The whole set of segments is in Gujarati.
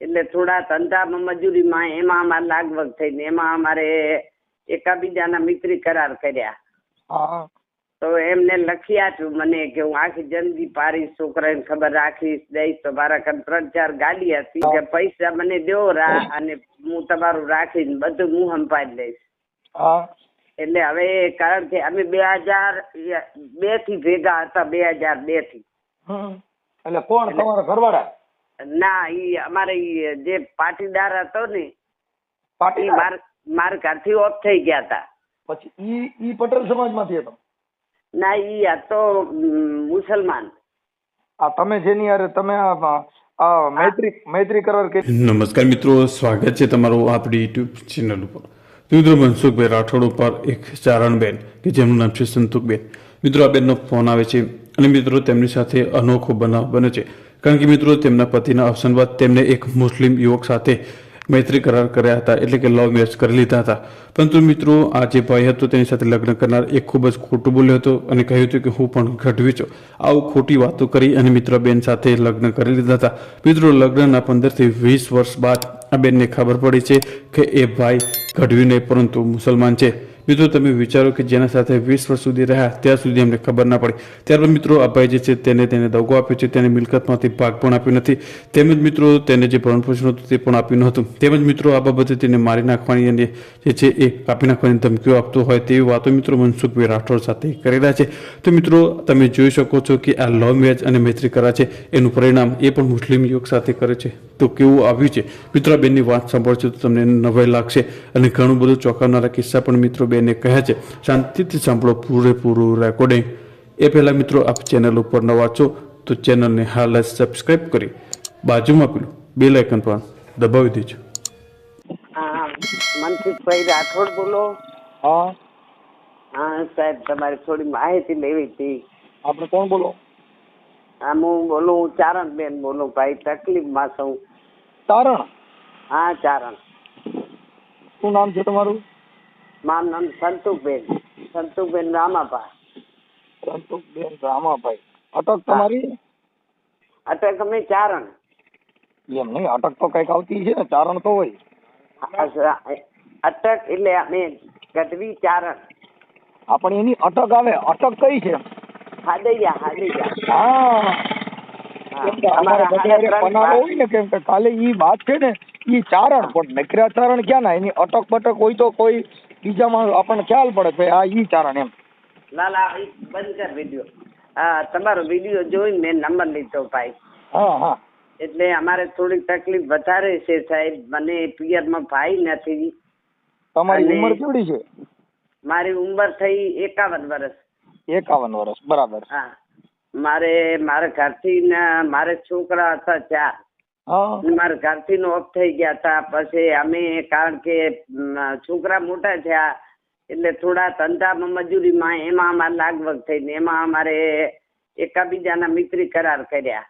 એટલે થોડા ધંધામાં મજૂરીમાં એમાં અમારે લાગવગ થઈને એમાં અમારે એકાબીજાના મિત્રી કરાર કર્યા. હા તો એમને લખી આપ્યું મને કે હું આખી જિંદગી પાડીશ, છોકરાને ખબર રાખીશ, દઈશ. તો મારા કાન 3-4 ગાડી હતી કે પૈસા મને દો અને હું તમારું રાખીને બધું હું સંભાળી લઈશ. હા એટલે હવે કારણ કે અમે 2002 થી ભેગા હતા, 2002 થી. એટલે કોણ તમારા ઘરવાળા? ના, ઈ અમારે જે પાટીદાર હતો ને મારા ઘરથી ઓફ થઈ ગયા હતા. પછી ઈ પટેલ સમાજમાંથી હતો? ના, ઈ હતો મુસલમાન. તમે જેની યાર તમે મૈત્રી કરાર કરી. નમસ્કાર મિત્રો, સ્વાગત છે તમારું આપણી યુટ્યુબ ચેનલ ઉપર. મિત્રો મનસુખભાઈ રાઠોડ ઉપર એક ચારણબેન કે જેમનું નામ છે સંતુકબેન. મિત્રો આ બેનનો ફોન આવે છે અને મિત્રો તેમની સાથે અનોખો બનાવ બને છે. કારણ કે મિત્રો તેમના પતિના અવસાન બાદ તેમને એક મુસ્લિમ યુવક સાથે મૈત્રી કરાર કર્યા હતા, એટલે કે લવ મેરેજ કરી લીધા હતા. પરંતુ મિત્રો આ જે ભાઈ હતો તેની સાથે લગ્ન કરનાર એ ખૂબ જ ખોટું બોલ્યો હતો અને કહ્યું હતું કે હું પણ ગઢવી છું. આવું ખોટી વાતો કરી અને મિત્ર બેન સાથે લગ્ન કરી લીધા હતા. મિત્રો લગ્નના 15 થી 20 વર્ષ બાદ આ બેનને ખબર પડી છે કે એ ભાઈ ગઢવી નહીં પરંતુ મુસલમાન છે. મિત્રો તમે વિચારો કે જેના સાથે 20 વર્ષ સુધી રહ્યા ત્યાં સુધી અમને ખબર ના પડી. ત્યારબાદ મિત્રો આ ભાઈ જે છે તેને દગો આપ્યો છે, તેને મિલકતમાંથી ભાગ પણ આપ્યો નથી. તેમજ મિત્રો તેને જે ભરણપોષણ હતું તે પણ આપ્યું નહોતું. તેમજ મિત્રો આ બાબતે તેને મારી નાખવાની અને જે છે એ કાપી નાખવાની ધમકીઓ આપતો હોય તેવી વાતો મિત્રો મનસુખભાઈ રાઠોડ સાથે કરી રહ્યા છે. તો મિત્રો તમે જોઈ શકો છો કે આ લવ મેરેજ અને મૈત્રી કરાર છે એનું પરિણામ એ પણ મુસ્લિમ યુવક સાથે કરે છે. તો કેવું આવ્યું છે મિત્રો? આ બેનની વાત સાંભળશો તો તમને નવાઈ લાગશે અને ઘણું બધું ચોંકાવનારા કિસ્સા પણ મિત્રો બેને કહ્યા છે. શાંતિથી સાંભળો પૂરેપૂરું રેકોર્ડિંગ. એ પહેલાં મિત્રો આપ ચેનલ ઉપર નવા છો તો ચેનલને હાલ જ સબસ્ક્રાઈબ કરી બાજુમાં પેલું બેલ આઇકન પર દબાવી દેજો. મનસુખભાઈ રાઠોડ બોલો? હા હા સાહેબ, તમારી થોડી માહિતી લેવી હતી. આપણે કોણ બોલો? હા હું બોલું, ચારણબેન બોલું ભાઈ, તકલીફમાં છું. ચારણ? હા ચારણ. શું નામ છે તમારું? મારું નામ સંતુકબેન રામાભાઈ. સંતુકબેન રામાભાઈ. અટક તમારી? અટક અમે ચારણ. એમ નહીં, અટક તો કઈક આવતી છે ને, ચારણ તો હોય. અટક એટલે અમે ગઢવી ચારણ. આપણે એની અટક આવે. અટક કઈ છે? હાદૈયા. હા અમારા પનારો હોય ને, કેમ કે કાલે ઈ વાત છે ને, ઈ ચારણ પણ નકરા ચારણ ક્યાં ના, એની અટક બટક હોય તો કોઈ બીજામાં આપણને ખ્યાલ પડે કે આ ઈ ચારણ એમ. લાલા બંધ કર વિડીયો. હા, તમારો વિડીયો જોઈને મેં નંબર લીધો ભાઈ. હા એટલે અમારે થોડી તકલીફ વધારે છે સાહેબ. મને પિયરમાં ભાઈ નથી. તમારી ઉંમર કેવડી છે? મારી ઉંમર થઈ 51 વર્ષ. 51 વર્ષ, બરાબર. હા, મારા ઘરથી ને મારે છોકરા હતા 4. મારા ઘરથી નો ઓફ થઈ ગયા હતા. પછી અમે કારણ કે છોકરા મોટા થયા એટલે થોડા ધંધામાં મજૂરીમાં એમાં અમારે લાગવગ થઈને એમાં અમારે એકાબીજાના મિત્રી કરાર કર્યા.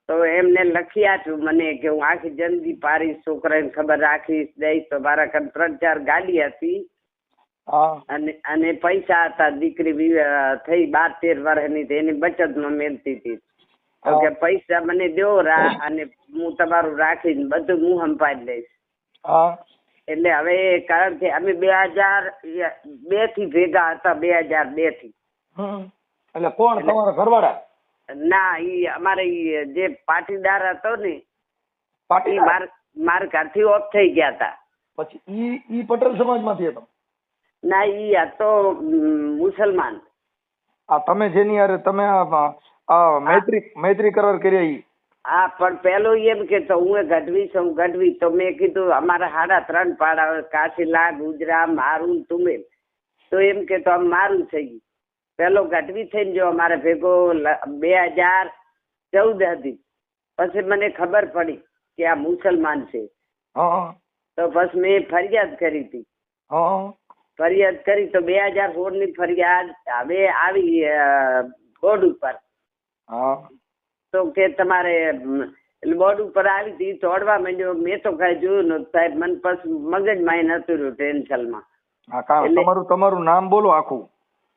તો એમને લખી આપ્યું મને કે હું આખી જિંદગી પાડીશ, છોકરાને ખબર રાખીશ, દઈશ. તો મારા કાન 3-4 ગાડી હતી અને પૈસા હતા. દીકરી થઈ 12-13 વર્ષની, એની બચતમાં મેળતી હતી. તો કે પૈસા મને દો અને હું તમારું રાખીને બધું હું સંભાળી લઈશ. એટલે હવે કારણ કે અમે 2002 થી ભેગા હતા, 2002 થી. એટલે કોણ તમારા ઘરવાળા? ના, ઈ અમારે જે પાટીદાર હતો ને મારા ઘરથી ઓફ થઈ ગયા હતા. પછી ઈ પટેલ સમાજમાંથી હતો? ના, ઈ હતો મુસલમાન. તમે જેની યાર તમે મૈત્રી કરાર કર્યા ઈ? હા, પણ પેલો એમ કેતો હું ગઢવી. તો મેં કીધું અમારા 3.5 પાડા, કાશીલા, ગુજરા, મારું, તુમેલ. તો એમ કેતો મારું થઈ ગયું. પેલો ગઢવી થઈને જો અમારે ભેગો 2014 હતી. પછી મને ખબર પડી કે આ મુસલમાન છે. તો પછી મેં ફરિયાદ કરી હતી. ફરિયાદ કરી તો 2016 ની ફરિયાદ હવે આવી બોર્ડ ઉપર. તો કે તમારે બોર્ડ ઉપર આવી હતી, તોડવા માંડ્યો. મેં તો કઈ જોયું નતું સાહેબ. મને પછી મગજમાં નતું રહ્યું, ટેન્શનમાં. તમારું નામ બોલો આખું.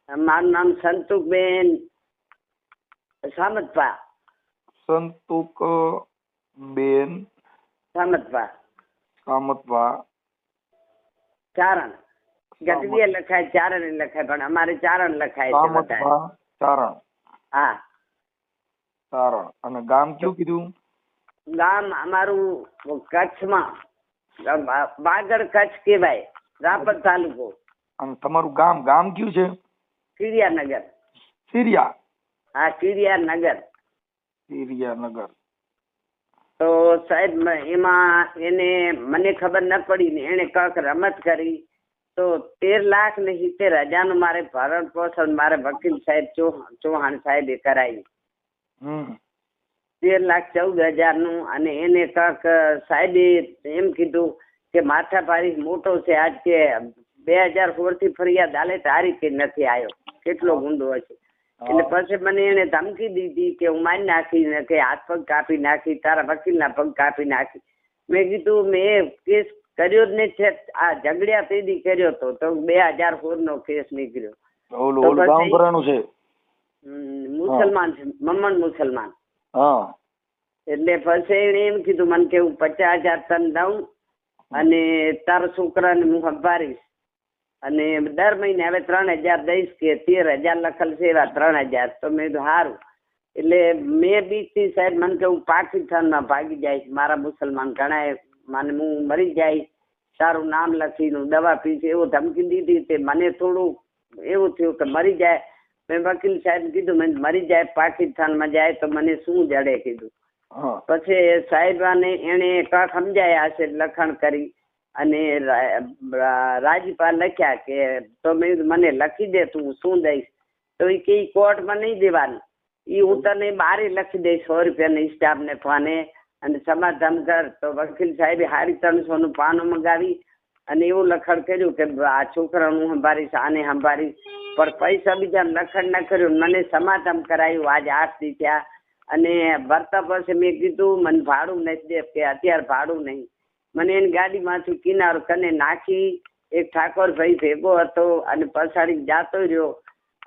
મારું નામ સંતુકબેન સામતપા. સંતુકબેન સામતભા. કામતભા ચારણ ગઢવીએ લખાય, ચારણ લખાય, પણ અમારે ચારણ લખાય છે બધા. કામતભા ચારણ. હા ચારણ. અને ગામ કયું કીધું? ગામ અમારું કચ્છમાં બાગડ કચ્છ કહેવાય, રાપર તાલુકો. અને તમારું ગામ ગામ કયું છે? કીડિયાનગર. સિરિયા? હા કીડિયાનગર. સિરિયાનગર. તો સાહેબ એમાં એને મને ખબર ન પડી ને એને કંઈક રમત કરી તો 13 લાખ ને 70,000 નું મારે ભરણ પોષણ મારે વકીલ સાહેબ ચૌહાણ સાહેબે કરાવી. 13,14,000 નું. અને એને કંઈક સાહેબે એમ કીધું કે માથાભારી મોટો છે, આજ કે 2016 થી ફરિયાદ હાલે તારી કે નથી આવ્યો, કેટલો ગુંડો હશે. એટલે પછી મને એને ધમકી દીધી કે હું મારી નાખી, કે હાથ પગ કાપી નાખી, તારા વકીલના પગ કાપી નાખી. મેં કીધું મેં કેસ કર્યો જ નહીં છે, આ ઝઘડ્યા તેદી કર્યો તો 2016 નો કેસ નીકળ્યો. મુસલમાન છે, મમ્મણ મુસલમાન. એટલે પછી એને એમ કીધું મને કે હું 50,000 તને દઉં અને તારા છોકરાને હું સંભાળીશ અને દર મહિને હવે 3,000 દઈશ, કે 13,000 લખેલ છે એવા 3,000. તો મેં કીધું સારું. એટલે મેં બીકથી સાહેબ મને કે હું પાકિસ્તાનમાં ભાગી જઈશ, મારા મુસલમાન ઘણા મને હું મરી જઈશ, તારું નામ લખીને દવા પીશ એવું ધમકી દીધી. તે મને થોડું એવું થયું કે મરી જાય. મેં વકીલ સાહેબ કીધું મને મરી જાય પાકિસ્તાનમાં જાય તો મને શું જડે કીધું. પછી સાહેબાને એને કાંક સમજાયા હશે લખાણ કરી અને રાજીપા લખ્યા કે તો મેં મને લખી દે તું શું દઈશ. તો એ કે કોર્ટમાં નહીં દેવાનું, એ હું તને બારે લખી દઈશ 100 રૂપિયાની સ્ટાફને ફાને અને સમાધાન કર. તો વકીલ સાહેબે 350 નું પાનું મંગાવી અને એવું લખાણ કર્યું કે આ છોકરાનું સંભાળીશ, આને સંભાળીશ, પણ પૈસા બીજા લખાણ ના કર્યું. મને સમાધાન કરાયું આજે 8 દી થયા. અને ભરતા પછી મેં કીધું મને ભાડું નથી દે, કે અત્યારે ભાડું નહીં. મને એની ગાડીમાંથી કિનારો કને નાખી. એક ઠાકોરભાઈ ભેગો હતો અને પછાડી જાતો રહ્યો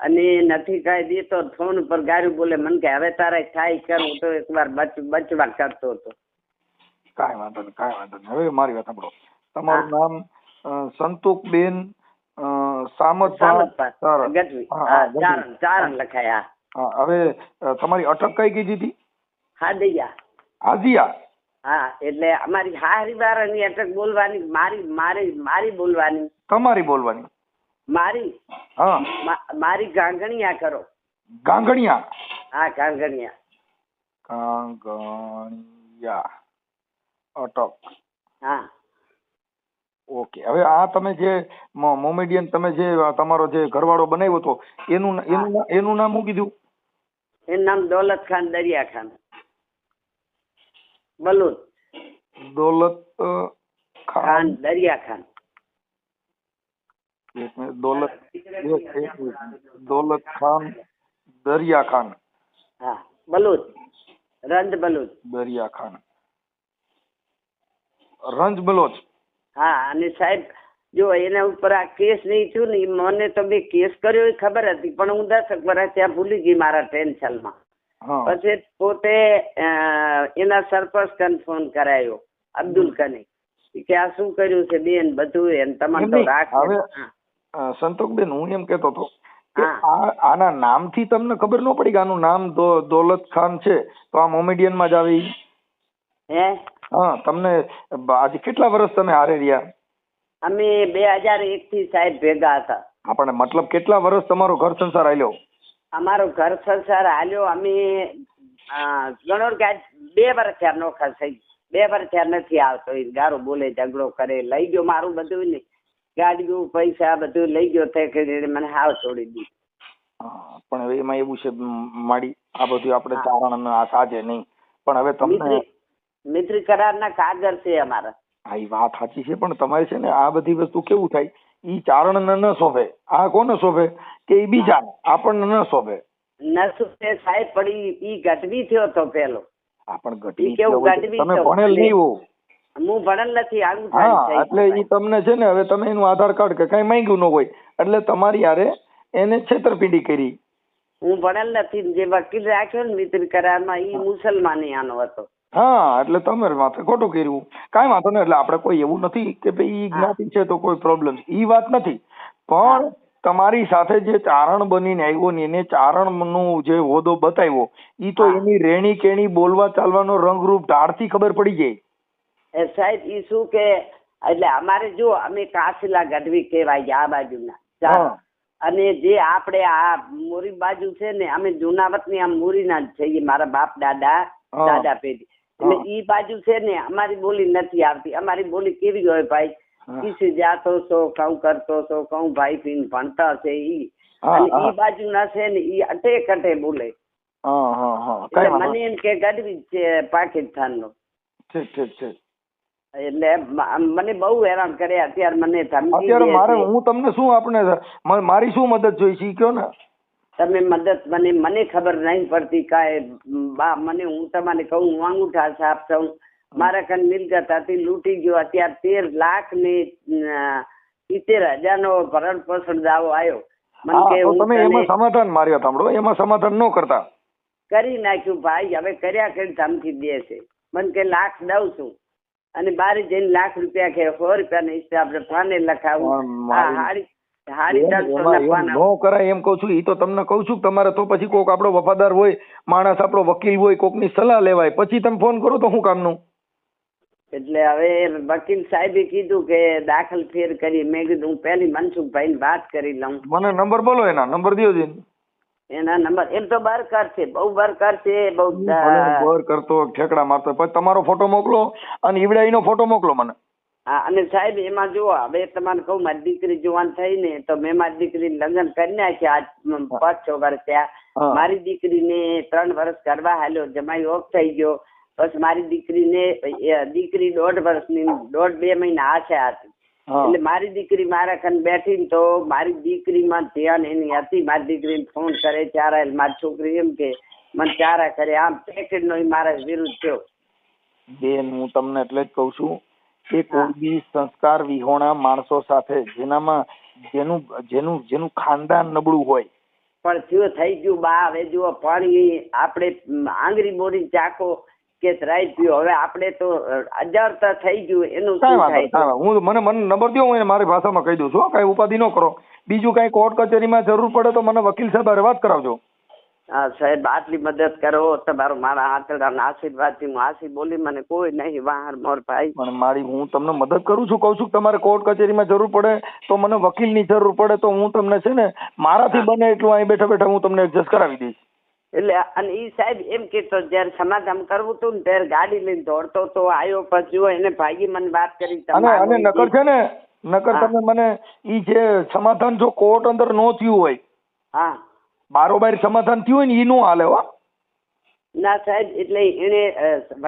અને નથી કાંઈ દેતો. ફોન ઉપર ગાડી બોલે મને કે હવે તારે થાય કરું. તો એકવાર બચવા કરતો હતો. કાંઈ વાંધો નહીં. હવે મારી વાત સાંભળો. તમારું નામ સંતોકબેન સામતભા ગઢવી. ચારણ લખાયા. હવે તમારી અટક કઈ કીધી હતી? હાદિયા. હા એટલે અમારી હારી વાળાની અટક બોલવાની, મારી બોલવાની. તમારી બોલવાની? મારી. હા મારી ગાંગણિયા કરો. ગાંગણિયા? હા ગાંગણિયા અટક. હા ઓકે. હવે આ તમે જે મોમેડિયન તમે જે તમારો જે ઘરવાળો બનાવ્યો હતો એનું નામ શું કીધું? એનું નામ દોલત ખાન દરિયા ખાન બલુત. દોલત ખાન દરિયા ખાન. દોલત ખાન દરિયા ખાન. હા બલુત. રંજ બલુત. દરિયા ખાન રંજ બલોચ. હા અને સાહેબ જો એના ઉપર આ કેસ નહીં થયું ને, મને તો મેં કેસ કર્યો એ ખબર હતી પણ હું 10 વર્ષ ત્યાં ભૂલી ગઈ મારા ટેન્શનમાં. પછી પોતે એના સરપંચ કન ફોન કરાયો અબ્દુલ કને કે આ શું કર્યું છે બેન બધું એમ તમારે તો રાખ. હવે સંતોકબેન હું એમ કેતો હતો કે આના નામથી તમને ખબર ન પડી કે આનું નામ દોલત ખાન છે તો આ મોમેડિયન માં જ આવી? હે હા. તમને આજે કેટલા વર્ષ તમે હારે રહ્યા? અમે 2001 થી સાહેબ ભેગા હતા. આપણે મતલબ કેટલા વર્ષ તમારો ઘર સંસાર હાલ્યો? અમારો ઘર સંસાર હાલ્યો અમે ગણો કે 2 વર્ષ થયા નોખા થઈ. 2 વર્ષ થયા નથી આવતો. એ ગારો બોલે ઝઘડો કરે લઈ ગયો મારું બધું ને ગાડીઓ પૈસા બધું લઈ ગયો તે કે મને હાવ છોડી દીધી. પણ હવે એમાં એવું છે માડી આ બધું આપણે ચારણ આ સાજે નહીં પણ હવે તમને મિત્રી કરારના કાગળ છે અમારા. હા એ વાત સાચી છે પણ તમારે છે ને આ બધી વસ્તુ કેવું થાય ઈ ચારણ ને ન શોભે. આ કોને શોભે કે ઈ બીજા આપણને ન શોભે. ન શોભે સાહેબ પડી ઈ ગઢવી થયો તો પેલો. આ પણ ગઢવી કેવું ગઢવી તમે ભણેલ નહીં હો. હું ભણેલ નથી. આવું હા એટલે ઈ તમને છે ને હવે તમે એનું આધાર કાર્ડ કે કઈ માંગ્યું ન હોય એટલે તમારી યારે એને છેતરપિંડી કરી. હું ભણેલ નથી. જે વકીલ રાખ્યો ને મિત્રી કરારમાં ઈ મુસલમાની આનો હતો. હા, એટલે તમે માથે ખોટું કર્યું. કાંઈ વાંધો નહીં. એટલે આપણે કોઈ એવું નથી કે ભાઈ ઈ જ્ઞાતિ છે તો કોઈ પ્રોબ્લેમ, ઈ વાત નથી. પણ તમારી સાથે જે ચારણ બનીને આવ્યો ને એને ચારણનું જે હોદો બતાવ્યો, ઈ તો એની રેણી કેણી બોલવા ચાલવાનો રંગરૂપ ઢાળથી ખબર પડી જાય. એ સાહેબ ઈ શું કે એટલે અમારે જો અમે કાસલા ગઢવી કહેવાય આ બાજુના, અને જે આપણે આ મોરી બાજુ છે ને અમે જુનાવત ની આમ મોરીના જ છીએ, મારા બાપ દાદા પેઢી. એટલે ઈ બાજુ છે ને અમારી બોલી નથી આવતી. અમારી બોલી કેવી હોય ભાઈ, કિસી જાતો છો, કઉ કરતો છો, કઉ ભાઈ પીન ભણતા છે ઈ, અને ઈ બાજુ ના છે ને ઈ અટે કટે બોલે. એટલે મને એમ કે ગઢવી છે પાકિસ્તાન નો. એટલે મને બહુ હેરાન કરે અત્યારે. મને અત્યારે મારે હું તમને શું આપણે મારી શું મદદ જોઈ છે કયો ને તમે મદદ. મને ખબર નહીં પડતી કાંઈ બા. મને હું તમને કહું, હું અંગૂઠા સાફ થઉં, મારા કન મિલકત હતી લૂંટી ગયો. અત્યારે 13 લાખ ને 70,000 નો ભરણ પોષણ દાવો આવ્યો. મને કે તમે એમાં સમાધાન માર્યા સાંભળો, એમાં સમાધાન ન કરતા. કરી નાખ્યું ભાઈ. હવે કર્યા કરી ધમકી દે છે. મને કે લાખ દઉં છું અને બારે જઈને લાખ રૂપિયા કે 100 રૂપિયા હિસાબ પાને લખાવું. નો કરાય એમ કઉ છું. ઈ તો તમને કઉ છું તમારે તો પછી કોક આપણો વફાદાર હોય માણસ, આપણો વકીલ હોય, કોકની સલાહ લેવાય પછી તમે ફોન કરો તો શું કામનું. એટલે હવે વકીલ સાહેબે કીધું કે દાખલ ફેર કરી. મેં કીધું હું પેલી મનસુખભાઈ ને વાત કરી લઉં. મને નંબર બોલો, એના નંબર દો છે. એના નંબર એમ તો બરકર છે, બહુ બરકર છે, બહુ બર કરતો ઠેકડા મારતો. પછી તમારો ફોટો મોકલો અને ઈવડાઈનો ફોટો મોકલો મને. હા, અને સાહેબ એમાં જો હવે તમારે કહું, મારી દીકરી જુવાન થઈ ને તો મેં મારી દીકરી લગ્ન કરી નાખ્યા. આજ 5-6 વર્ષ થયા. મારી દીકરીને 3 વર્ષ કરવા હાલ્યો, જમાઈ ઓફ થઈ ગયો. બસ મારી દીકરી 1.5 વર્ષની 1.5-2 મહિના આશા હતી. એટલે મારી દીકરી મારા કન બેઠી ને તો મારી દીકરીમાં ધ્યાન એની હતી. મારી દીકરીને ફોન કરે ચારા, મારી છોકરી એમ કે મને ચારા કરે, આમ પેકેટ નો મારા વિરુદ્ધ થયો. બેન હું તમને એટલે જ કઉ છું કે કોઈ બી સંસ્કાર વિહોણા માણસો સાથે જેનામાં જેનું ખાનદાન નબળું હોય પણ થયું થઈ ગયું બા. હવે જુઓ પાણી આપણે આંગળી બોરી ચાકો કે રાઈ પીઓ, હવે આપણે તો અજારતા થઈ ગયું. એનું શું થાય? હું મને નંબર દો, હું મારી ભાષામાં કહી દઉં છું. કઈ ઉપાધિ ન કરો. બીજું કઈ કોર્ટ કચેરીમાં જરૂર પડે તો મને વકીલ સાહેબ હારે વાત કરાવજો. હા સાહેબ, આટલી મદદ કરો તમારો મારા આંતરડાના આશીર્વાદથી. હું આશી બોલી, મને કોઈ નહીં બહાર મોર ભાઈ. પણ હું તમને મદદ કરું છું, કહું છું તમારે કોર્ટ કચેરીમાં જરૂર પડે તો મને વકીલની જરૂર પડે તો હું તમને છે ને મારાથી બને એટલું અહીં બેઠા બેઠા હું તમને એડજસ્ટ કરાવી દઈશ. એટલે અને ઈ સાહેબ એમ કેતો જયારે સમાધાન કરવું હતું ને ત્યારે ગાડી લઈને દોડતો તો આવ્યો. પછી એને ભાઈ મને વાત કરી અને નકર છે ને તમે મને ઈ જે સમાધાન જો કોર્ટ અંદર નો થયું હોય, હા બારોબાર સમાધાન થયું હોય ને ઈ નો હાલે હો. ના સાહેબ, એટલે એને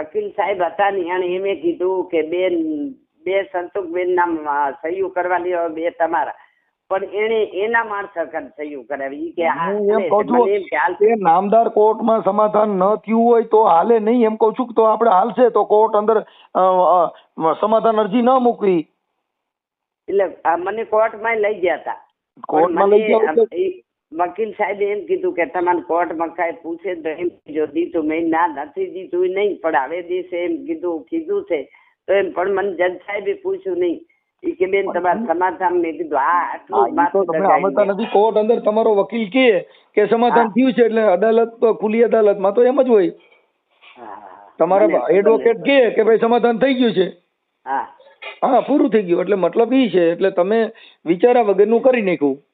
વકીલ સાહેબ હતા ને એને એમે કીધું કે બે સંતોષબેન ના સહયોગ કરવા લ્યો, 2 તમારા. પણ એને એના માણસ સહયોગ કરાવી કે નામદાર કોર્ટમાં સમાધાન ન થયું હોય તો હાલે નહીં એમ કઉ છું. તો આપણે હાલશે તો કોર્ટ અંદર સમાધાન અરજી ન મૂકવી. એટલે મને કોર્ટમાં લઈ ગયા હતા. કોર્ટમાં લઈ ગયા વકીલ સાહેબે એમ કીધું કે તમારે કોર્ટમાં કઈ પૂછે તો એમ જો દીધું. મેં ના નથી દીધું નહીં, પણ હવે દિવસે એમ કીધું છે તો એમ. પણ મને જજ સાહેબે પૂછ્યું નહીં કે બેન તમારે સમાધાન. મેં કીધું હા આટલું નથી. કોર્ટ અંદર તમારો વકીલ કે સમાધાન થયું છે એટલે અદાલત તો ખુલ્લી અદાલતમાં તો એમ જ હોય. તમારા એડવોકેટ કે ભાઈ સમાધાન થઈ ગયું છે, હા પૂરું થઈ ગયું એટલે મતલબ ઈ છે. એટલે તમે વિચારા વગરનું કરી નાખ્યું.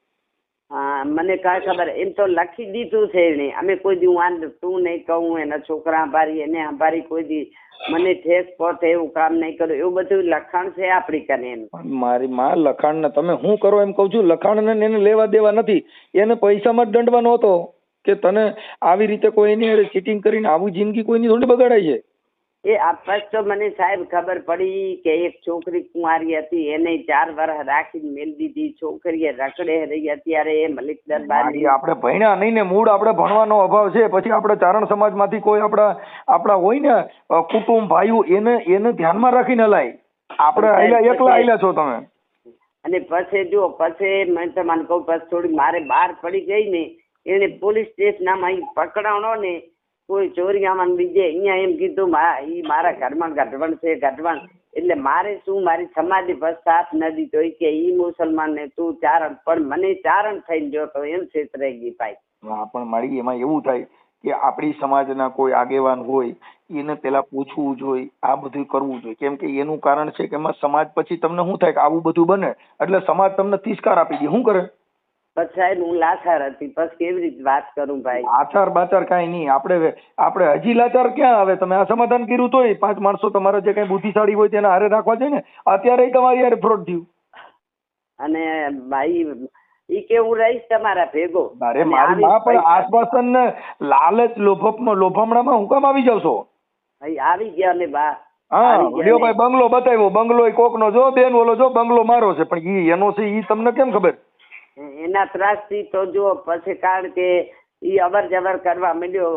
હા, મને કાંઈ ખબર. એમ તો લખી દીધું છે એને. અમે કોઈ દી તું નહીં કહું, એના છોકરા સંભાળી એને સંભાળી કોઈ દી મને ઠેસ પહોંચે એવું કામ નહીં કરું. એવું બધું લખાણ છે આપણી કને એનું. મારી માં લખાણ ને તમે શું કરો એમ કઉ છું. લખાણ ને એને લેવા દેવા નથી. એને પૈસામાં જ દંડવાનો હતો કે તને આવી રીતે કોઈની ચીટિંગ કરીને આવું જિંદગી કોઈની થોડી બગાડાય છે. એ આપસ તો મને સાહેબ ખબર પડી કે એક છોકરી કુંવારી હતી, એને 4 વર્ષ રાખીને મેલ દીધી. છોકરીએ રખડે રહી. અત્યારે એ મલિક દરબાર. આપણે ભણ્યા નહીં ને, મૂળ આપણે ભણવાનો અભાવ છે. પછી આપણે ચારણ સમાજમાંથી કોઈ આપણા હોય ને કુટુંબ ભાઈઓ એને ધ્યાનમાં રાખીને હલાય. આપણે એકલા આયલા છો તમે. અને પછી મેં તમને કહું, પછી થોડી મારે બહાર પડી ગઈ ને, એને પોલીસ સ્ટેશનમાં પકડાણો ને કોઈ ચોરિયામાં બીજે અહીંયા એમ કીધું ઈ મારા ઘરમાં ગઢવણ છે ગઢવણ, એટલે મારે શું મારી સમાધિ બસ સાથ ન દીધો કે ઈ મુસલમાન ને તું ચારણ, પણ મને ચારણ થઈને જો તો એમ છેતરાઈ ગઈ ભાઈ. હા પણ મારી એમાં એવું થાય કે આપણી સમાજના કોઈ આગેવાન હોય એને પેલા પૂછવું જોઈએ, આ બધું કરવું જોઈએ, કેમ કે એનું કારણ છે કે એમાં સમાજ પછી તમને શું થાય કે આવું બધું બને એટલે સમાજ તમને તિસ્કાર આપી દે. શું કરે પછી સાહેબ હું લાચાર હતી, પછી કેવી રીતે વાત કરું ભાઈ? આચાર બાચાર કઈ નહીં, આપણે હજી લાચાર ક્યાં આવે? તમે આ સમાધાન કર્યું તોય 5 માણસો તમારા જે કઈ બુદ્ધિશાળી હોય તેને હારે રાખવા છે ને, અત્યારે તમારી હારે ફ્રોડ થયું. અને ભાઈ ઈ કેવું રહીશ તમારા ભેગો. અરે મારી માં પણ આશ્વાસન ને લાલચ લોભામણામાં હું કામ આવી જાવ છો? આવી ગયા ને બા. હા લ્યો ભાઈ બંગલો બતાવ્યો, બંગલો કોક નો જો બેન ઓલો જો બંગલો મારો છે, પણ ઈ એનો છે ઈ તમને કેમ ખબર? એના ત્રાસથી તો જો પછી કારણ કે ઈ અવર જવર કરવા માંડ્યો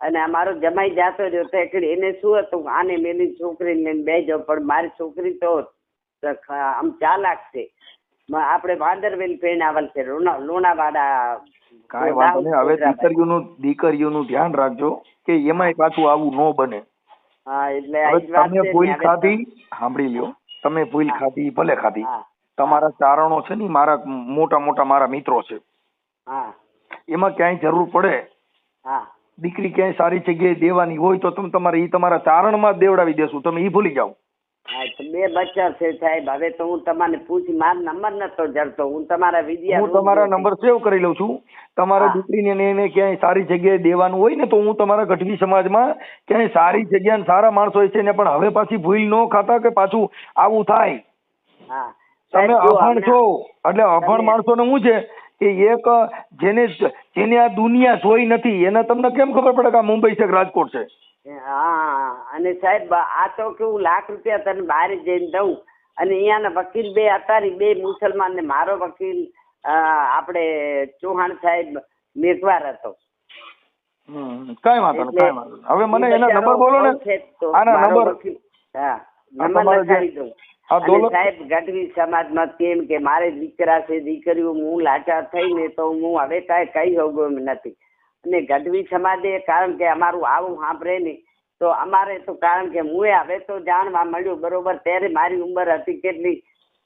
અને અમારો જમાઈ જાતો રહ્યો તો એને શું હતું આને મેલી છોકરીને લઈને બે જાવ, પણ મારી છોકરી તો આમ ચાલાક છે. આપણે વાંદરવેલ પહેણાવલ છે લુણાવાડા. કાંઈ વાંધો નહીં, હવે દીકરીઓનું ધ્યાન રાખજો કે એમાંય પાછું આવું ન બને. હા એટલે તમે ભૂલ ખાધી, સાંભળી લ્યો, તમે ભૂલ ખાધી ભલે ખાધી, તમારા ચારણો છે ને મારા મોટા મારા મિત્રો છે, એમાં ક્યાંય જરૂર પડે દીકરી ક્યાંય સારી જગ્યાએ દેવાની હોય તો તમે તમારા ચારણમાં જ દેવડાવી દેશું, તમે ઈ ભૂલી જાઓ. 2 બચ્ચા છે સાહેબ. હવે તો હું તમને પૂછી, મારો નંબર નતો જડતો, હું તમારા નંબર સેવ કરી લઉં છું. તમારા દીકરીને એને ક્યાંય સારી જગ્યાએ દેવાનું હોય ને તો હું તમારા ગઢવી સમાજમાં ક્યાંય સારી જગ્યા સારા માણસો હોય છે ને, પણ હવે પાછી ભૂલ ન ખાતા કે પાછું આવું થાય. તમે અભણ છો એટલે અભણ માણસો ને શું છે કે એક જેને આ દુનિયા જોઈ નથી એને તમને કેમ ખબર પડે કે આ મુંબઈ છે કે રાજકોટ છે? હા અને સાહેબ આ તો કેવું લાખ રૂપિયા તને બહાર જઈને દઉં અને અહીંયાના વકીલ 2 હતા, 2 મુસલમાન ને મારો વકીલ આપણે ચૌહાણ સાહેબ મેઘવાર હતો. કઈ વાંધો નહીં. હવે મને એના નંબર બોલો ને, આના નંબર. હા નંબર લખાવી દઉં. સાહેબ ગઢવી સમાજમાં કેમ કે મારે દીકરા છે દીકરીઓ, હું લાચાર થઈને તો હું હવે કાંઈ કહી શકું એમ નથી. અને ગઢવી સમાજે કારણ કે અમારું આવું સાંભળે નહીં તો અમારે તો કારણ કે હું હવે તો જાણવા મળ્યું બરોબર. ત્યારે મારી ઉંમર હતી કેટલી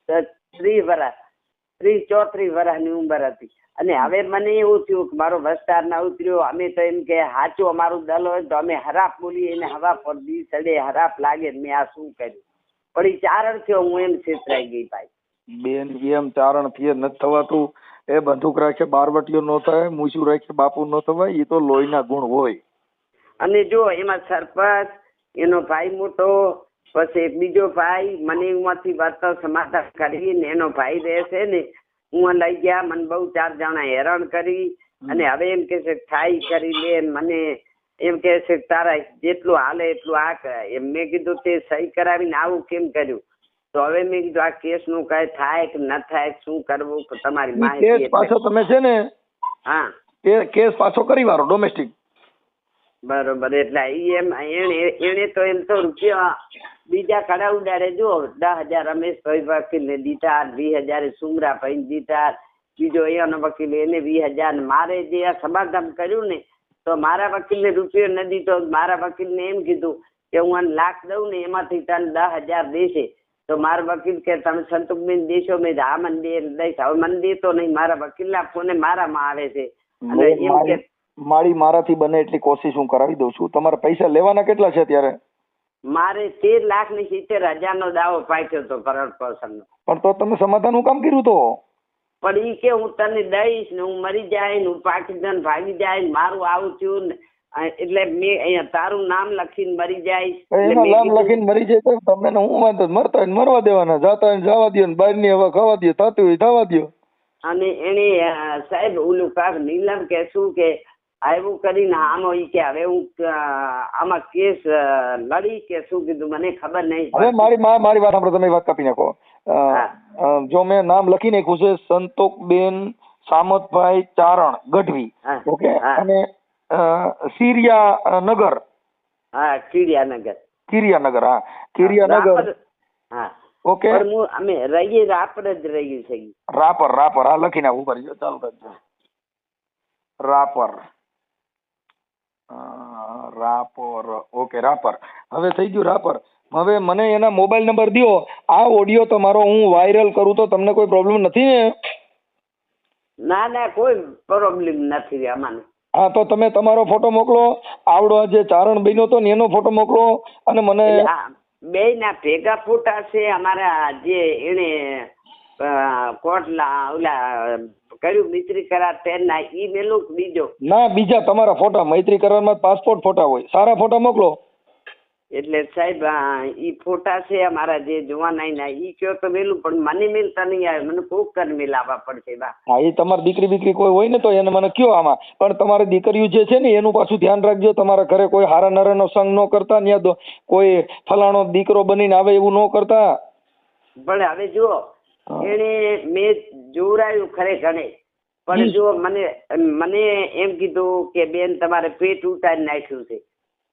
34 વર્ષની ઉંમર હતી અને હવે મને એવું થયું કે મારો વસ્તાર ના ઉતર્યો. અમે તો એમ કે સાચું અમારું દલ હોય તો અમે હરાપ બોલીએ ને હવા પર દી સડે હરાપ લાગે. મેં આ શું કર્યું? પણ એ ચારણ થયો, હું એમ છેતરાઈ ગઈ ભાઈ. બેન એમ ચારણ થી નથી થવાતું. એ બંદૂક રાખે બારવટીઓ નો થાય, મૂછું રાખે બાપુ નો થવાય, એ તો લોહીના ગુણ હોય. અને જો એમાં સરપંચ એનો ભાઈ મોટો, પછી એક બીજો ભાઈ મને એમાંથી વર્તન સમાધાન કરીને એનો ભાઈ રહેશે ને, હું લઈ ગયા. મને બહુ 4 જણા હેરાન કરી અને હવે એમ કે છે થાય કરી લે. મને એમ કે છે તારા જેટલું હાલે એટલું આ કરાય એમ. મેં કીધું તે સહી કરાવીને આવું કેમ કર્યું? તો હવે મેં કીધું આ કેસ નું કઈ થાય કે ન થાય, શું કરવું તમારી માહિતી. પાછો તમે છે ને કેસ પાછો કરી વાળો ડોમેસ્ટિક બરોબર. એટલે એને તો એમ તો રૂપિયા બીજા ખડા ઉડાડે. જો 10,000 રમેશભાઈ વકીલ ને દીધા, 20,000 સુમરા ભાઈ દીધા, બીજો એનો વકીલ એને 20,000. મારે જે આ સમાધાન કર્યું ને તો મારા વકીલ ને રૂપિયો ન દીધો. મારા વકીલ ને એમ કીધું કે હું આને લાખ દઉં ને એમાંથી તને 10,000 દેશે. તો મારા વકીલ કે તમે સંતોષબેન દેશો? મેં આ મને દઈશ. હવે મને દેતો નહીં. મારા વકીલ ના ફોને મારામાં આવે છે અને એમ કે મારાથી બને એટલી કોશિશ હું કરાવી દઉં છું. તમારા પૈસા લેવાના કેટલા છે અત્યારે? મારે 13,70,000 નો દાવો પાક્યો હતો ભરણ પોષણ નો. પણ તો તમે સમાધાન નું કામ કર્યું તો? પણ ઈ કે હું તને દઈશ ને હું મરી જાય ને હું પાકિસ્તાન ભાગી જાય ને મારું આવું થયું ને એટલે મેં અહીંયા તારું નામ લખીને મરી જાય. નામ લખીને મરી જાય તો તમે હું વાંધો? મરતા હોય મરવા દેવાના, જાતા હોય જવા દો, બહાર ની હવા ખાવા દો, થતું હોય થવા દો. અને એને સાહેબ ઓલું કાક નીલમ કે શું કે આવું કરીને આનો ઈ કે હવે હું આમાં કેસ લડી કે શું કીધું મને ખબર નહીં. હવે મારી વાત સાંભળો, તમે વાત કાપી નાખો. જો મેં નામ લખી નાખ્યું છે સંતોકબેન સામતભાઈ ચારણ ગઢવી, ઓકે, અને સિરિયા નગર. હા કિરિયાનગર. હા કિરિયાનગર. હા ઓકે. અમે રહીએ રાપર જ રહીએ છીએ. રાપર હા લખી નાખું. ઉપર ચાલુ કરજો. રાપર રાપર. ઓકે, રાપર. હવે થઈ ગયું રાપર. હવે મને એના મોબાઈલ નંબર દ્યો. આ ઓડિયો તમારો હું વાયરલ કરું તો તમને કોઈ પ્રોબ્લેમ નથી ને? ના ના, કોઈ પ્રોબ્લેમ નથી આમાં. હા, તો તમે તમારો ફોટો મોકલો. આવડો જે ચારણ બન્યો હતો ને એનો ફોટો મોકલો. અને મને બે ના ભેગા ફોટા છે અમારા, જે એને કોટલા ઓલા કર્યું મૈત્રી કરાર તેના ઈ મેલું બીજો. ના, બીજા તમારા ફોટા મૈત્રી કરારમાં પાસપોર્ટ ફોટા હોય, સારા ફોટા મોકલો. એટલે સાહેબ ઈ ફોટા છે અમારા જે જોવાના ના, ઈ કયો તો મેલું, પણ મને મિલતા નહીં આવે, મને કોક કર મિલાવવા પડશે બા. હા, એ તમારી દીકરી બીકરી કોઈ હોય ને તો એને મને કયો આમાં. પણ તમારી દીકરીઓ જે છે ને એનું પાછું ધ્યાન રાખજો. તમારા ઘરે કોઈ હારા નરાનો સંગ ન કરતા, ત્યાં કોઈ ફલાણો દીકરો બનીને આવે એવું ન કરતા. પણ હવે જુઓ, એને મેં જોવરાયું ખરેખર, પણ જો મને એમ કીધું કે બેન તમારે પેટ ઉતારી નાખ્યું છે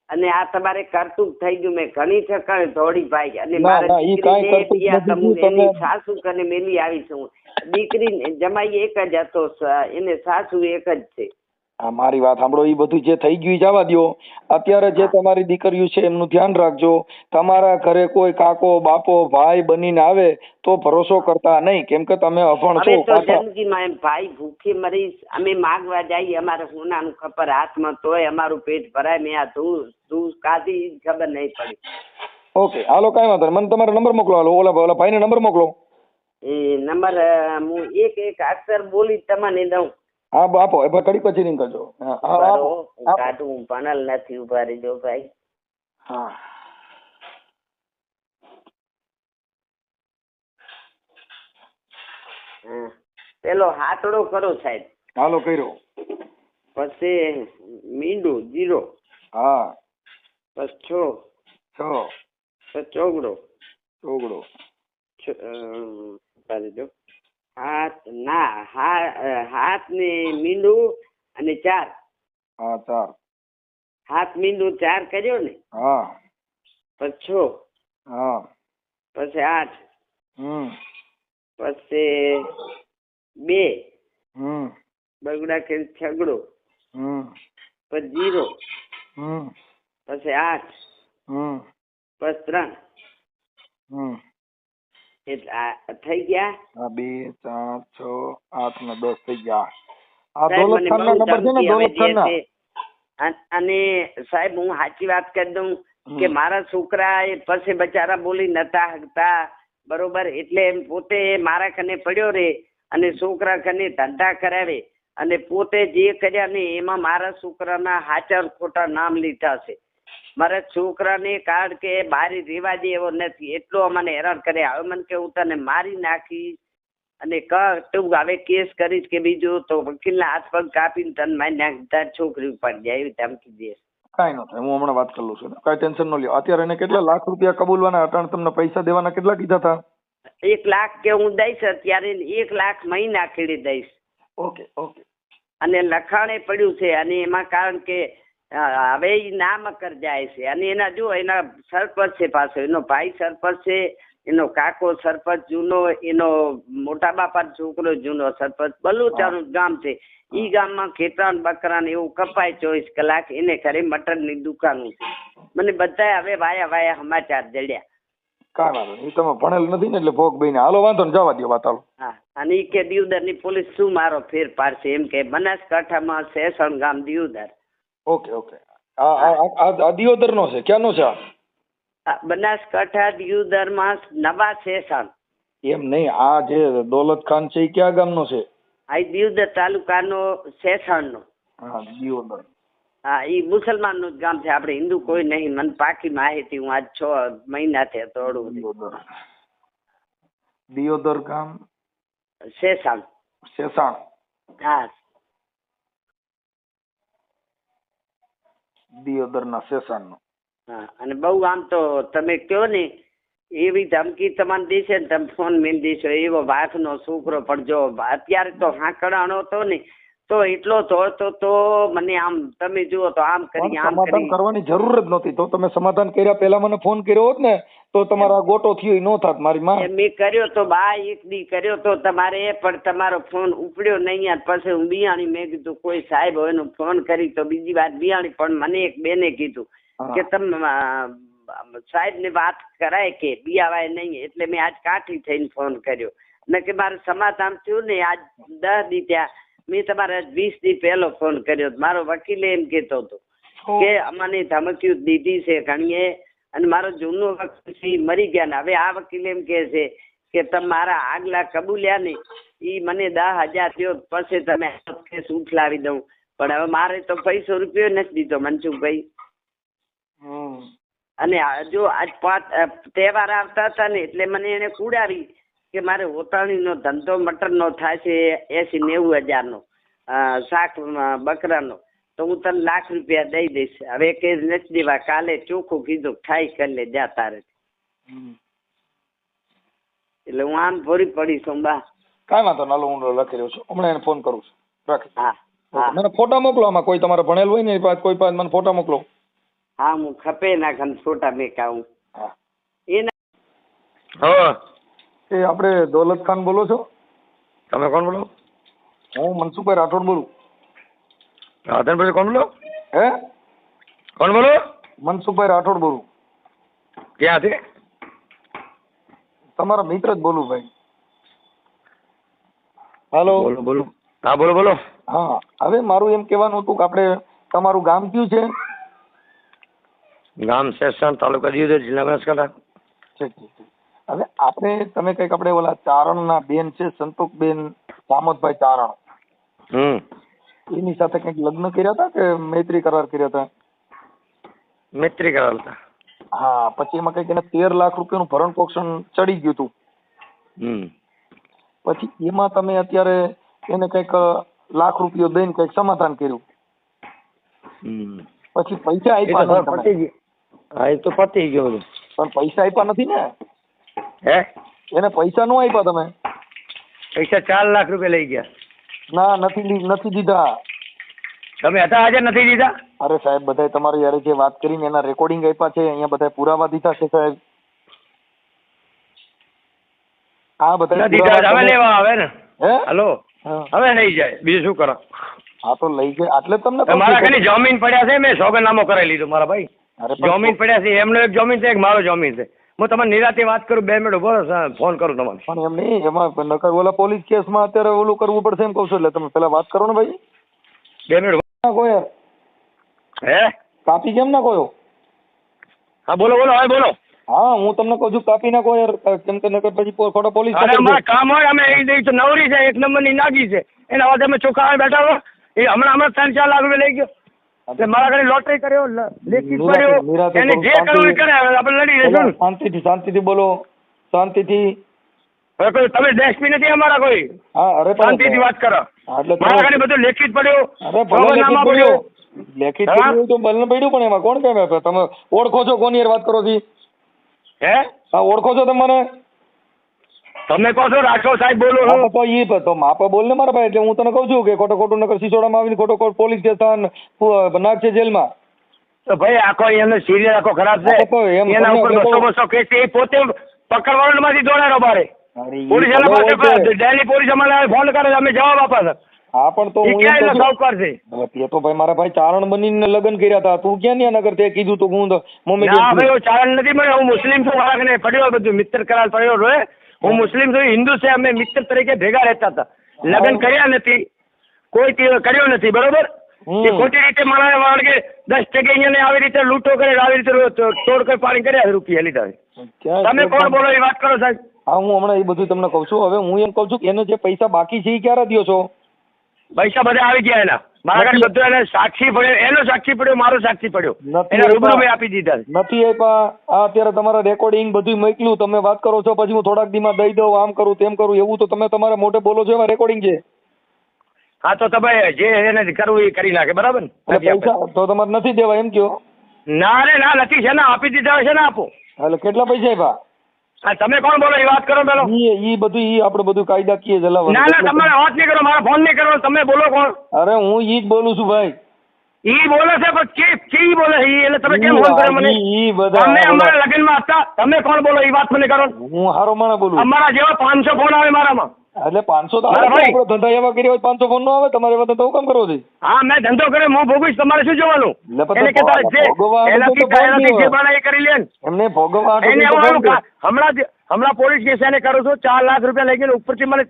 અને આ તમારે કરતું થઈ ગયું. મેં ઘણી ઠકાણે દોડી ભાઈ અને એની સાસુ કને મેલી આવી છું. દીકરી જમાઈ એક જ હતો, એને સાસુ એક જ છે. હા, મારી વાત સાંભળો. એ બધું જે થઈ ગયું જવા દો. અત્યારે જે તમારી દીકરીઓ છે એમનું ધ્યાન રાખજો. તમારા ઘરે કોઈ કાકો બાપો ભાઈ બનીને આવે તો ભરોસો કરતા નહીં, કેમ કે તમે અભણ છો. જિંદગીમાં એમ ભાઈ ભૂખી મરીશ, અમે માગવા જઈએ અમારે સોનાનું ખબર હાથમાં તોય અમારું પેટ ભરાય. મેં આ તું કાઢી ખબર નહીં પડી. ઓકે, હાલો, કાંઈ વાંધો નહીં. મને તમારો નંબર મોકલો. હાલો, ઓલા ભાઈને નંબર મોકલો. એ નંબર હું એક અક્ષર બોલી તમને દઉં. હા બાપો, એ ઘડી પછી નહીં કરજો. કાઢું ભણેલ નથી, ઉભા રહેજો ભાઈ. હા, પેલો હાથડો કરો સાહેબ. હાલો, કર્યો. પછી મીંડું 0. હા, પછી 6. પછી ચોગડો. હાથ ને મીંડું અને 4. હા, 4. હાથ મીંડું 4 કર્યો ને. હા. પછી 6. હા. પછી 8. પછી 2. બગડા કે છગડો. પછી 0. પછી 8. પછી 3. એટલે થઈ ગયા. 2, 4, 6, 8 ને 10 થઈ ગયા. આ દોલતખાનના નંબર છે ને, દોલતખાનના. અને સાહેબ હું સાચી વાત કરી દઉં કે મારા છોકરા એ પછી બચારા બોલી નતા હકતા, બરોબર. એટલે એમ પોતે મારા કને પડ્યો રે અને છોકરા કને ધંધા કરાવે અને પોતે જે કર્યા ને એમાં મારા છોકરાના હાચર ખોટા નામ લીધા છે. મારા છોકરાને કારણ કે બારી રેવા દે એવો નથી, એટલો મને હેરાન કરે. હવે મને કે હું તને મારી નાખીશ અને તું હવે કેસ કરીશ કે બીજું તો વકીલના હાથ પગ કાપીને તને મારી નાખ, તારી છોકરી ઉપાડી જાય એવી ધમકી દે. કાંઈ ન થાય, હું હમણાં વાત કરી લઉં છું, કાંઈ ટેન્શન ન લ્યો. અત્યારે એને કેટલા લાખ રૂપિયા કબૂલવાના હતા? તમને પૈસા દેવાના કેટલા કીધા હતા? 1 લાખ કે હું દઈશ, અત્યારે 1 લાખ મહિના ખેડી દઈશ. ઓકે. અને લખાણે પડ્યું છે અને એમાં કારણ કે હવે એ નામકર જાય છે અને એના જો એના સરપંચ છે, પાછો એનો ભાઈ સરપંચ છે, એનો કાકો સરપંચ જૂનો, એનો મોટા બાપા છોકરો જૂનો સરપંચ. બલુચાનું ગામ છે. ઈ ગામમાં ખેતરાન બકરાન એવું કપાય 24 કલાક. એને ઘરે મટનની દુકાનો છે. મને બધા હવે વાયા સમાચાર જડ્યા. કાંઈ વાંધો નહીં, તમે ભણેલ નથી ને એટલે ભોગ બહીને. હાલો, વાંધો ને, જવા દો વાત. હાલો. હા, અને ઈ કે દિયોદરની પોલીસ શું મારો ફેર પાડશે એમ કે બનાસકાંઠામાં સેસણ ગામ દિયોદર. ઓકે. આ દિયોદર નો છે? ક્યાંનો છે આ? બનાસકાંઠા દિયોદરમાં નવા સેસણ. એમ નહીં, આ જે દોલતખાન છે એ ક્યાં ગામનો છે? આ દિયોદર તાલુકાનો સેસણ નો. હા, દિયોદર. હા, એ મુસલમાન નું જ ગામ છે, આપણે હિન્દુ કોઈ નહીં. મને પાકી માહિતી, હું આજ 6 મહિના થયા તોડું. દિયોદર ગામ સેસણ. હા, દિયોદર ના સેસણ નો. હા, અને બહુ આમ તો તમે કયો ને એવી ધમકી તમને દેશે ને, તમે ફોન મેળ દેશો એવો વાઘ નો છોકરો. પણ જો અત્યારે તો હાંકડાણો હતો ને તો એટલો ધોળતો તો મને આમ તમે જુઓ તો આમ કરી આમ સમાધાન કરી કરવાની જરૂર જ નહોતી. તો તમે સમાધાન કર્યા પહેલા મને ફોન કર્યો હોત ને તો તમારા ગોટો થયો નો થાત મારી માં. મેં કર્યો તો બા એક દી કર્યો તો તમારે, પણ તમારો ફોન ઉપડ્યો નહીં. યાર પછી હું બિયાણી, મેં કીધું કોઈ સાહેબ હોય એનો ફોન કરી તો બીજી વાત બિયાણી. પણ મને એક બેને કીધું કે તમે સાહેબ ને વાત કરાય કે બિયાવાય નહીં, એટલે મેં આજ કાઠી થઈને ફોન કર્યો ને કે મારે સમાધાન થયું ને આજ 10 દી ત્યાં. મેં તમારે 20 દી પહેલો ફોન કર્યો. મારો વકીલ એમ કેતો હતો કે અમને ધમકીઓ દીધી છે ઘણીએ, અને મારો જૂનો વકીલ મરી ગયા ને હવે આ વકીલ એમ કે છે કે તમારા આગલા કબૂલ્યા ને ઈ મને 10,000 થયો પછી તમે કેસ ઉઠલાવી દઉં. પણ હવે મારે તો પૈસો રૂપિયો નથી દીધો મનસુખભાઈ. અને જો આજ 5 તહેવાર આવતા હતા ને એટલે મને એને કુડાવી કે મારે હોતાણીનો ધંધો મટરનો થાય છે 80-90 હજારનો, શાક બકરાનો, તો હું તને લાખ રૂપિયા દઈ દઈશ. હવે કે નથી દેવા, કાલે ચોખ્ખું કીધું થાય કરી લે જા તારે. એટલે હું આમ ભરી પડી છું બા. કાંઈ વાંધો નાલો હું લખી રહ્યો છું, હમણાં એને ફોન કરું છું. રાખી. હા મને ફોટા મોકલો. આમાં કોઈ તમારે ભણેલ હોય ને કોઈ પાસે મને ફોટા મોકલો. હા હું ખપે ના ખન ફોટા મેકાવું. હા હા એ આપણે દૌલત ખાન બોલો છો? તમે કોણ બોલો? હું મનસુખભાઈ રાઠોડ બોલું. રાધનભાઈ કોણ બોલો? હે કોણ બોલો? મનસુખભાઈ રાઠોડ બોલું. ક્યાંથી? તમારા મિત્ર જ બોલું ભાઈ. હાલો. બોલો બોલો. હા બોલો બોલો. હા હવે મારું એમ કહેવાનું હતું કે આપણે તમારું ગામ કયું છે? ગામ સેસણ, તાલુકા દિયોદર, જિલ્લા બનાસકાંઠા. ઠીક ઠીક ઠીક. હવે આપણે તમે કંઈક આપણે ઓલા ચારણના બેન છે સંતોકબેન સામતભાઈ ચારણ, એની સાથે કંઈક લગ્ન કર્યા હતા કે મૈત્રી કરાર કર્યા હતા? મૈત્રી કરાર હતા. હા પછી એમાં કંઈક એને 13 લાખ રૂપિયાનું ભરણ પોષણ ચડી ગયું હતું. પછી એમાં તમે અત્યારે એને કંઈક લાખ રૂપિયો દઈને કંઈક સમાધાન કર્યું. પછી પૈસા આપ્યા નહીં તમે? હા એ તો પતી ગયો બધું. પણ પૈસા આપ્યા નથી ને? હે એને પૈસા નો આપ્યા તમે? પૈસા 4 લાખ રૂપિયા લઈ ગયા. ના નથી દીધા. તમે હતા હાજર, નથી દીધા? અરે સાહેબ બધાય તમારી યારે જે વાત કરીને એના રેકોર્ડિંગ આપ્યા છે, અહીંયા બધા પુરાવા દીધા છે સાહેબ. આ બધા દીધા હવે લેવા આવે ને. હે હાલો હવે લઈ જાય, બીજું શું કરો? હા તો લઈ જાય એટલે તમને મારા ખાલી જમીન પડ્યા છે, મેં સોગંદનામું કરાવી લીધું મારા ભાઈ. જમીન પડ્યા છે, એમનો એક જમીન છે, એક મારો જમીન છે. હું તમને નિરાતે વાત કરું, 2 મિનિટ ઉભો રહો, ફોન કરું તમને. પણ એમ નહીં, એમાં નકર ઓલા પોલીસ કેસમાં અત્યારે ઓલું કરવું પડશે એમ કહું છું. એટલે તમે પેલા વાત કરો ને ભાઈ. 2 મિનિટ નાખો યાર. હે કાપી કેમ નાખો? હા બોલો બોલો, હવે બોલો. હા હું તમને કહું છું કાપી નાખો યાર, કેમ કે નકર પછી ખોટો પોલીસ. અરે અમારે કામ હોય, અમે એ તો નવરી છે, 1 નંબરની નાગી છે, એના વાદે અમે ચોખ્ખા બેઠા હો. એ હમણાં 3-4 લાખ રૂપિયા લઈ ગયો. એટલે મારા ઘરે લોટરી કર્યો, લેખિત કર્યો, એને જે કરવું એ કરે. આપણે લડી લઈશું. શાંતિથી બોલો, શાંતિથી. હવે તમે ડેસ્પી નથી અમારા કોઈ. હા અરે શાંતિથી વાત કરો. મારા ઘરે બધું લેખિત પડ્યો, સોગંદનામા પડ્યો. લેખિત પડ્યું તો બલન પડ્યું, પણ એમાં કોણ કેમ? તમે ઓળખો છો કોની યાર વાત કરો છો? હે હા ઓળખો છો તમે મને? તમે કહો છો રાઠોડ સાહેબ બોલો તો ઈ તો માપા બોલ ને મારા ભાઈ. એટલે હું તને કહું છું કે ખોટું નકર સિસોડામાં આવીને ખોટો પોલીસ કેસ નાખશે જેલમાં. તો ભાઈ આખો એનો સિરિયલ આખો ખરાબ છે. એના ઉપર 200 કેસ છે, એ પોતે પકડવાનો માંથી દોડાડો બારે. પોલીસ ડેલી પોલીસ અમારે ફોન કરે, અમે જવાબ આપે. હા પણ તો એ તો ભાઈ મારા ભાઈ ચારણ બનીને લગ્ન કર્યા હતા. તું ક્યાં નહીં નગર તે કીધું તું હું ભાઈ ચારણ નથી મળે. હું મુસ્લિમ છું, મારા પડ્યો બધું મિત્ર કરાર પડ્યો હોય. હું મુસ્લિમ છું, હિન્દુ છે, અમે મિત્ર તરીકે ભેગા રહેતા હતા. લગ્ન કર્યા નથી, કોઈ કર્યો નથી, બરોબર? એ ખોટી રીતે મારા વાળગે 10% અહીંયા આવી રીતે લૂંટો કરે, આવી રીતે તોડ કરી પાણી કર્યા રૂપિયા લીધા. તમે કોણ બોલો એ વાત કરો સાહેબ. હા હું હમણાં એ બધું તમને કહું છું. હવે હું એમ કહું છું કે એને જે પૈસા બાકી છે એ ક્યારે દો છો? પૈસા બધા આવી ગયા એના. મારા ઘરે બધું એને સાક્ષી પડ્યો, એનો સાક્ષી પડ્યો, મારો સાક્ષી પડ્યો, એના રૂબરૂ મેં આપી દીધા. નથી આપ્યા. આ અત્યારે તમારા રેકોર્ડિંગ બધું મોકલ્યું, તમે વાત કરો છો, પછી હું થોડાક દીમાં દઈ દઉં, આમ કરું તેમ કરું, એવું તો તમે તમારા મોઢે બોલો છો, એમાં રેકોર્ડિંગ છે. હા તો તમે જે એને કરવું એ કરી નાખે, બરાબર ને? પૈસા તો તમારે નથી દેવા એમ કયો? ના રે ના, નથી છે ને, આપી દીધા છે ને, આપો. એટલે કેટલા પૈસા આપ્યા? હા, તમે કોણ બોલો એ વાત કરો પેલો. ઈ બધું ઈ આપણે બધું કાયદાકીય ચલાવવાનું. ના તમારે વાત નહીં કરો, મારા ફોન નહીં કરો, તમે બોલો કોણ. અરે હું ઈ જ બોલું છું ભાઈ. ઈ બોલે છે પણ કે બોલે ઈ એટલે તમે કેમ ફોન કર્યો મને? ઈ બધા અમે અમારા લગ્નમાં હતા, તમે કોણ બોલો એ વાત મને કરો. હું હારો માણસ બોલું. અમારા જેવા 500 ફોન આવે મારામાં. એટલે 500 તો મારા ભાઈ. આપણો ધંધા એવા કર્યા હોય 500 ફોન નો આવે. તમારે એવા ધંધા હું કામ કરવો છે? હા, મેં ધંધો કર્યો, હું ભોગવીશ, તમારે શું જોવાનું? એટલે પછી એને કહેતા જે ભોગવવા એનાથી તો ફોન એનાથી નહીં જે હોય. બને એ કરી લે ને. એમને ભોગવવા હાટુ એને તો એવું ફોન આવ્યું કરે. હમણાં પોલીસ કેસ એને કરું છું, 4 લાખ રૂપિયા લઈ ગયો ઉપરથી મને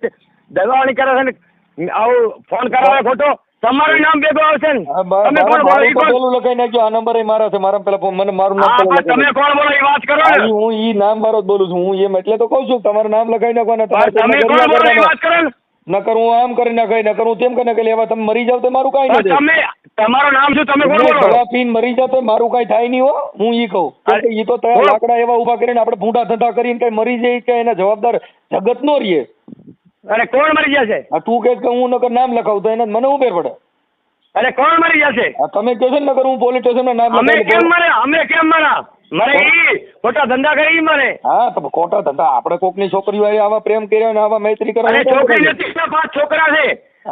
દગાવણી કરે છે ને આવું ફોન કરાવે ખોટો. તમારું નામ ભેગું આવશે ને. હા, તમે કોણ બોલો મારું એ તો કોણ? પેલું લખાઈ નાખજો. આ નંબર મારા છે. મારા પેલા મને મારું નામ હા, પેલા પણ તમે લખાઈ કોણ બોલો એ વાત કરો નાખજો. ને. હું ઈ નામ મારો જ બોલું છું. હું એમ એટલે તો કહું છું કે તમારું નામ લખાઈ નાખવાના. પણ તમે કોણ બોલો એ વાત કરો ને. નકર હું આમ કરી નાખાય, નકર હું તેમ કરી નાખે. એવા તમે મરી જાવ તો મારું કાંઈ પણ નથી. તમે તમારું નામ શું, તમે કોણ બોલો? દવા પીને મરી જાવ તો મારું કાંઈ થાય નહીં હો. હું ઈ કહું કેમ કે ઈ તો તયા બોલો. લાકડા એવા ઊભા કરીને આપણે ભૂંડા ધંધા કરીને કઈ મરી જાય કે એના જવાબદાર જગત નો રહીએ. અરે કોણ મરી જશે? આ તું કહે કે હું નકર નામ લખાવું તો એને મને હું ફેર પડે? અરે કોણ મરી જશે? આ તમે કહો છો ને નકર હું પોલીસ સ્ટેશનમાં નામ અમે લખાવી કેમ દઉં. મરે? અમે કેમ મરા? મરે ઈ ખોટા ધંધા કરી ઈ મરે. હા તો ખોટા ધંધા આપણે કોકની છોકરીઓ હારે આવા પ્રેમ કર્યા ને આવા મૈત્રી અને કરવા છોકરી નથી, એના 5 છોકરા છે.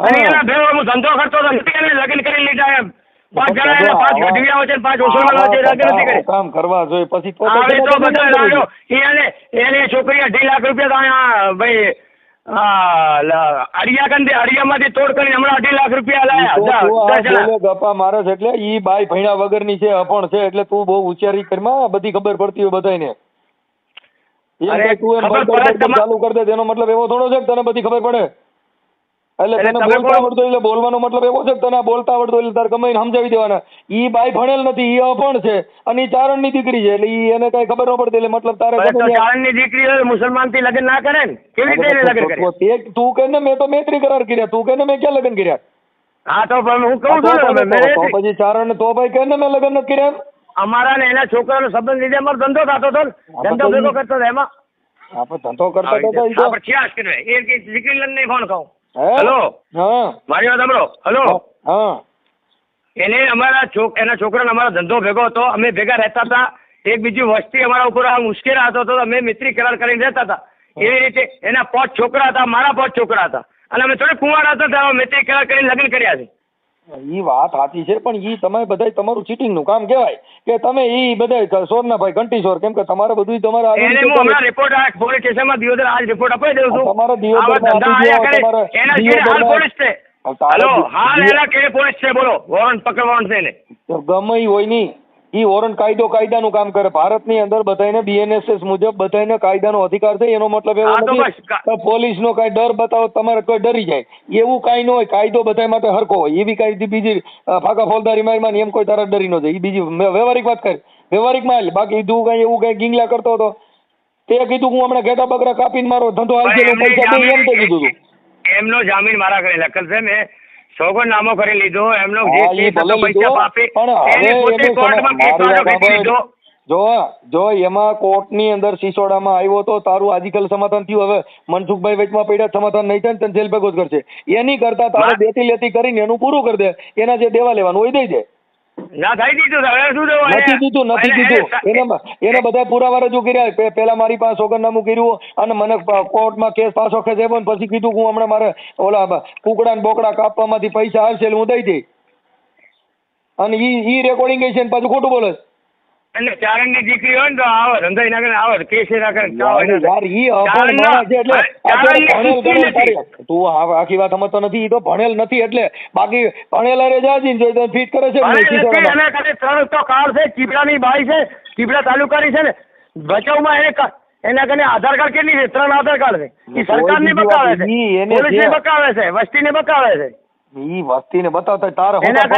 અને હા. એના ભેગો હું ધંધો કરતો હતો, નથી એને લગ્ન કરી લીધા એમ. 5 જણા એના 5 ગઢવિયાઓ છે ને 5 મુસલમાનો છે, લગ્ન નથી કરી. કામ કરવા જોઈએ પછી તો આવે તો બધા લાગ્યો. એને છોકરી 2.5 લાખ રૂપિયા તો અહીંયા ભાઈ અડિયામાંથી તોડ કરીને હમણાં 2.5 લાખ રૂપિયા લાયા. બોલે ગપ્પા મારે છે એટલે ઈ બાઈ ભણ્યા વગરની છે, અપણ છે. એટલે તું બહુ ઉચ્ચારી કરમાં બધી ખબર પડતી હોય બધાને. અરે, એમ તું એમ ખબર બળબડ પડે બળબડ ચાલુ કરી દે તેનો મતલબ એવો થોડો છે કે તને બધી ખબર પડે. એટલે એટલે તને તમે બોલતા કોણ? આવડતું એટલે બોલવાનો મતલબ એવો છે કે તને આ બોલતા આવડતું એટલે તારે કમાઈને સમજાવી દેવાના. ઈ બાઈ ભણેલ નથી, ઈ અપણ છે અને ઈ ચારણની દીકરી છે. એટલે ઈ એને કઈ ખબર ન પડતી. એટલે મતલબ તારે તો ગમે ત્યાં- ચારણની દીકરી હોય મુસલમાન થી લગ્ન ના કરે ને, કેવી રીતે એને લગ્ન કરે? તું કે ને મેં તો મૈત્રી કરાર કર્યા, તું કે ને મેં ક્યાં લગ્ન કર્યા? હા તો પણ હું કહું છું ને, તો પછી ચારણ તો ભાઈ કે ને મેં લગ્ન નથી કર્યા એમ? અમારા ને એના છોકરાનો સંબંધ લીધે અમારો ધંધો થતો હતો ને. ધંધો ભેગો કરતો હતો એમાં. આપણે ધંધો કરતા હતા ઈ તો. આપણે છ્યાસ કરે એ કે દીકરી લઈને નહીં ફોન કહું. હે? હેલો, હા મારી વાત સાંભળો. હેલો, હા એને એના છોકરાનો અમારો ધંધો ભેગો હતો, અમે ભેગા રહેતા હતા. એક બીજી વસ્તી અમારા ઉપર મુશ્કેલ હતો તો અમે મિત્રી કરાર કરીને રહેતા હતા. એવી રીતે એના 5 છોકરા હતા, મારા 5 છોકરા હતા. અને અમે થોડે કુંવારા હતા તો મિત્રી કરાર કરીને લગ્ન કર્યા છે. ઈ વાત સાચી છે પણ ઈ તમે બધા તમારું ચીટિંગ નું કામ કહેવાય કે તમે ઈ બધા સોરના ભાઈ ઘંટી સોર. કેમ કે તમારે બધું તમારે આવી એને રીતે હું હમણાં રિપોર્ટ આ પોલીસ સ્ટેશનમાં દિયોદર આજ રિપોર્ટ અપાઈ દઉં છું. તમારા દિયોદરમાં આવા ધંધા આપી આયા દો, કરે. તમારા એના જે હાલ દિયોદરમાં- પોલીસ છે. તારે હેલો, હાલ દિયો- એના કે પોલીસ છે, બોલો. વોરંટ પકડવાનું છે એને. ગમે ઈ હોય નહીં, ઈ વોરંટ કાયદાનું કામ કરે. ભારતની અંદર બધાને BNSS મુજબ બધાને કાયદાનો અધિકાર છે. એનો મતલબ એવો હા, તો નથી બસ કે પોલીસનો કાંઈ ડર બતાવો તમારે કોઈ ડરી જાય. એવું કાંઈ ન હોય. કાયદો બધા માટે હરખો હોય. એવી કાંઈ બીજી ફાકા ફોલદારી મારીમાં એમ કોઈ તારા ડરી ન જાય. એ બીજી વ્યવહારિક વાત કરી. વ્યવહારિકમાં હાલ. બાકી તું કાંઈ એવું કાંઈ ગીંગલા કરતો હતો તે કીધું હું હમણાં ઘેટા બકરા કાપીને મારો ધંધો હાલ છે પણ પૈસા દે એમ તે કીધું તું. એમનો જામીન મારા ઘરે લખેલ છે. મેં સોગંદનામો કરી લીધો. એમનો જે હા, ઈ કેસ હતો ભલે પૈસા લીધો, આપી પણ એને હવે પોતે એને કોર્ટમાં કેસ મારી વાળો વાત ખેંચી લીધો. જો એમાં કોર્ટની અંદર સિસોડામાં આવ્યો તો તારું આજકાલ સમાધાન થયું. હવે મનસુખભાઈ વચમાં પડ્યા, સમાધાન નહીં થાય ને તને જેલ ભેગો જ કરશે. એની કરતા તારે દેતી લેતી કરીને એનું પૂરું કરી દે. એના જે દેવા લેવાનું હોય દઈ દે. ના થઈ દીધું. હવે શું દેવું? નથી દીધું. એને બધા પુરાવા રજૂ કર્યા. પેલા મારી પાસે સોગંદનામું કર્યું અને મને કોર્ટમાં કેસ પાછો ખેંચાવ્યો ને પછી કીધું હું હમણાં મારે ઓલા કુકડા ને બોકડા કાપવામાંથી પૈસા આવશે એટલે હું દઈ દઈ. અને ઈ રેકોર્ડિંગ છે ને પાછું ખોટું બોલે. અને ચારણની દીકરી હોય ને તો આવે ધંધા ના કરે, આવે કેસ ના કરે. યાર ઈ અભણ માણસ છે એટલે અત્યારે ભણેલ ગણેલ તારી તું આખી વાત સમજતો નથી. ઈ તો ભણેલ નથી એટલે બાકી ભણેલા રે જાજી જોઈ તો ફીટ કરે છે. એના ખાતે 3 તો કાર્ડ છે. ચીબડાની બાઈ છે, ચીબડા તાલુકાની છે ને. ભચાઉમાં એના કને આધાર કાર્ડ કેટલી છે? 3 આધાર કાર્ડ છે. એ સરકારને બતાવે છે, પોલીસને બતાવે છે, વસ્તીને બતાવે છે. ઈ વસ્તીને બતાવતા તારે એના